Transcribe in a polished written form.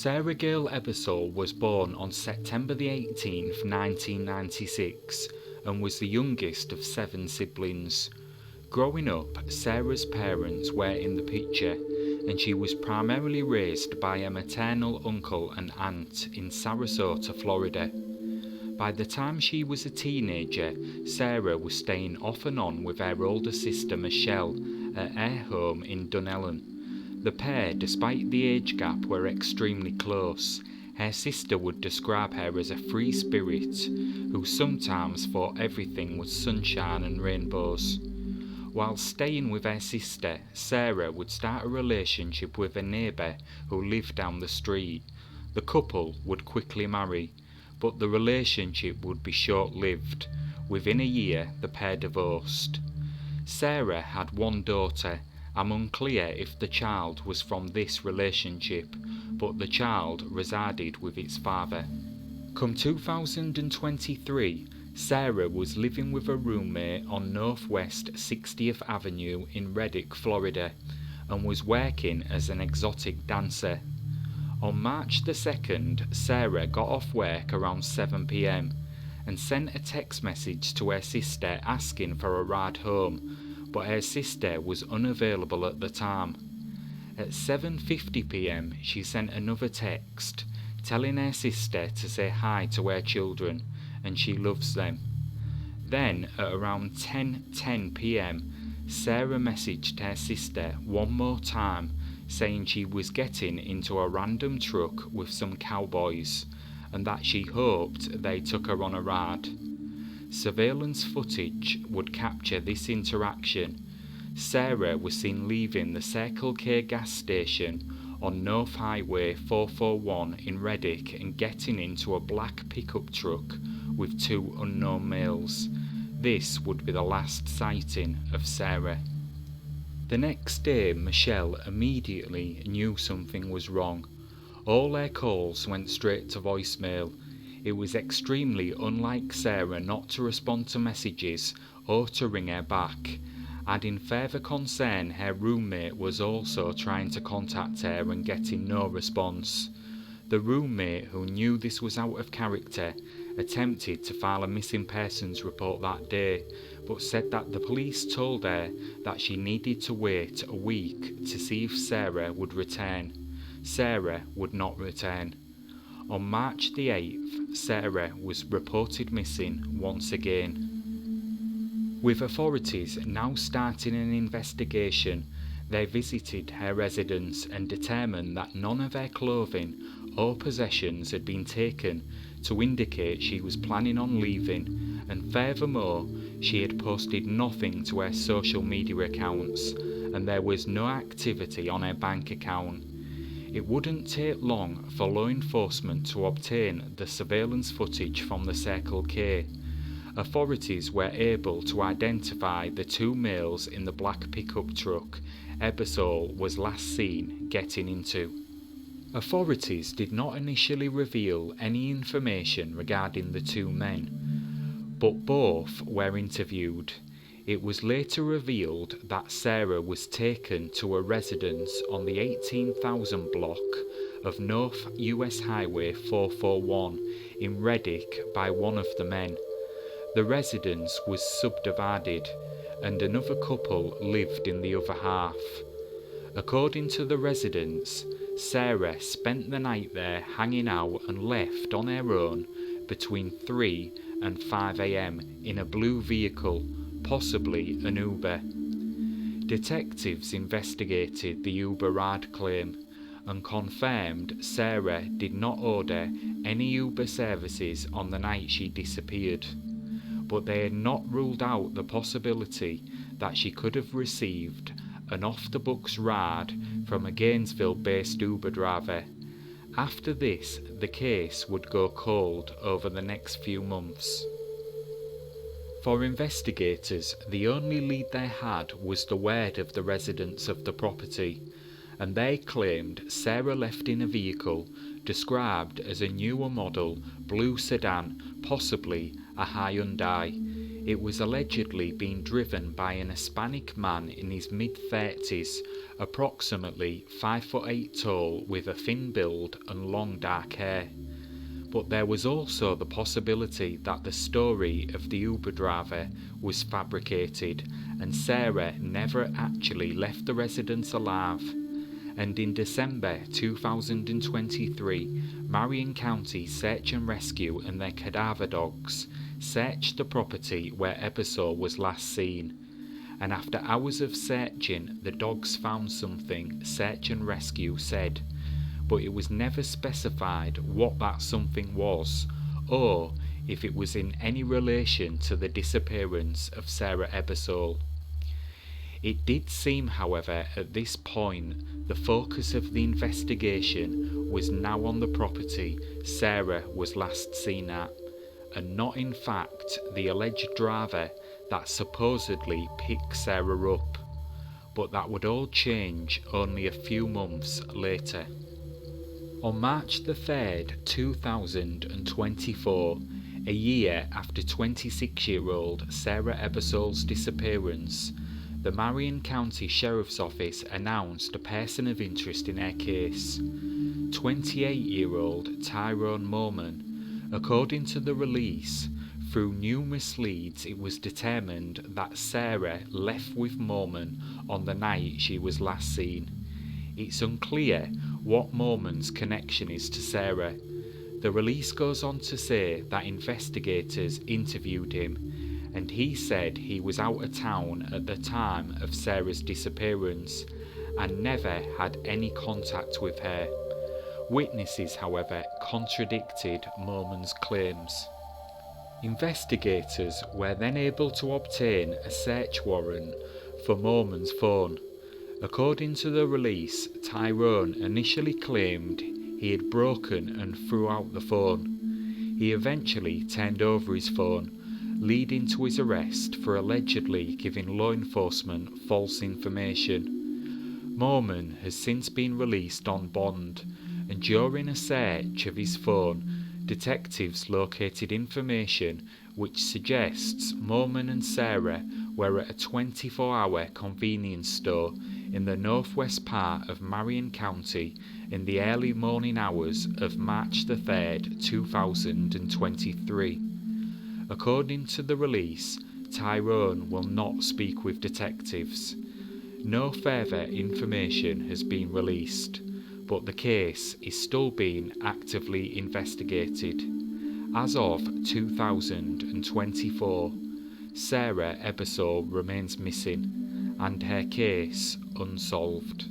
Sara Gail Ebersole was born on September the 18th, 1996, and was the youngest of 7 siblings. Growing up, Sarah's parents were in the picture, and she was primarily raised by a maternal uncle and aunt in Sarasota, Florida. By the time she was a teenager, Sarah was staying off and on with her older sister Michelle at her home in Dunellen. The pair, despite the age gap, were extremely close. Her sister would describe her as a free spirit, who sometimes thought everything was sunshine and rainbows. While staying with her sister, Sarah would start a relationship with a neighbour who lived down the street. The couple would quickly marry, but the relationship would be short-lived. Within a year, the pair divorced. Sarah had one daughter. I'm unclear if the child was from this relationship, but the child resided with its father. Come 2023, Sarah was living with a roommate on Northwest 60th Avenue in Reddick, Florida, and was working as an exotic dancer. On March the 2nd, Sarah got off work around 7 p.m. and sent a text message to her sister asking for a ride home, but her sister was unavailable at the time. At 7:50 p.m, she sent another text, telling her sister to say hi to her children, and she loves them. Then, at around 10:10 p.m, Sarah messaged her sister one more time, saying she was getting into a random truck with some cowboys, and that she hoped they took her on a ride. Surveillance footage would capture this interaction. Sarah was seen leaving the Circle K gas station on North Highway 441 in Reddick and getting into a black pickup truck with 2 unknown males. This would be the last sighting of Sarah. The next day, Michelle immediately knew something was wrong. All her calls went straight to voicemail. It was extremely unlike Sarah not to respond to messages or to ring her back. Adding further concern, her roommate was also trying to contact her and getting no response. The roommate, who knew this was out of character, attempted to file a missing persons report that day, but said that the police told her that she needed to wait a week to see if Sarah would return. Sarah would not return. On March the 8th, Sarah was reported missing once again. With authorities now starting an investigation, they visited her residence and determined that none of her clothing or possessions had been taken to indicate she was planning on leaving, and furthermore, she had posted nothing to her social media accounts, and there was no activity on her bank account. It wouldn't take long for law enforcement to obtain the surveillance footage from the Circle K. Authorities were able to identify the 2 males in the black pickup truck Ebersole was last seen getting into. Authorities did not initially reveal any information regarding the 2 men, but both were interviewed. It was later revealed that Sarah was taken to a residence on the 18,000 block of North US Highway 441 in Reddick by one of the men. The residence was subdivided, and another couple lived in the other half. According to the residents, Sarah spent the night there hanging out and left on her own between 3 and 5 a.m. in a blue vehicle, possibly an Uber. Detectives investigated the Uber ride claim and confirmed Sarah did not order any Uber services on the night she disappeared, but they had not ruled out the possibility that she could have received an off-the-books ride from a Gainesville-based Uber driver. After this, the case would go cold over the next few months. For investigators, the only lead they had was the word of the residents of the property, and they claimed Sarah left in a vehicle described as a newer model blue sedan, possibly a Hyundai. It was allegedly being driven by an Hispanic man in his mid-30s, approximately 5'8" tall with a thin build and long dark hair. But there was also the possibility that the story of the Uber driver was fabricated and Sara never actually left the residence alive. And in December 2023, Marion County Search and Rescue and their cadaver dogs searched the property where Ebersole was last seen. And after hours of searching, the dogs found something, Search and Rescue said, but it was never specified what that something was, or if it was in any relation to the disappearance of Sara Ebersole. It did seem, however, at this point, the focus of the investigation was now on the property Sara was last seen at, and not in fact the alleged driver that supposedly picked Sara up. But that would all change only a few months later. On March the 3rd, 2024, a year after 26-year-old Sara Ebersole's disappearance, the Marion County Sheriff's Office announced a person of interest in her case, 28-year-old Tyrone Moorman. According to the release, through numerous leads it was determined that Sara left with Moorman on the night she was last seen. It's unclear what Moorman's connection is to Sara. The release goes on to say that investigators interviewed him, and he said he was out of town at the time of Sara's disappearance and never had any contact with her. Witnesses, however, contradicted Moorman's claims. Investigators were then able to obtain a search warrant for Moorman's phone. According to the release, Tyrone initially claimed he had broken and threw out the phone. He eventually turned over his phone, leading to his arrest for allegedly giving law enforcement false information. Moorman has since been released on bond, and during a search of his phone, detectives located information which suggests Moorman and Sara were at a 24-hour convenience store in the northwest part of Marion County in the early morning hours of March the 3rd, 2023. According to the release, Tyrone will not speak with detectives. No further information has been released, but the case is still being actively investigated. As of 2024, Sara Ebersole remains missing and her case unsolved.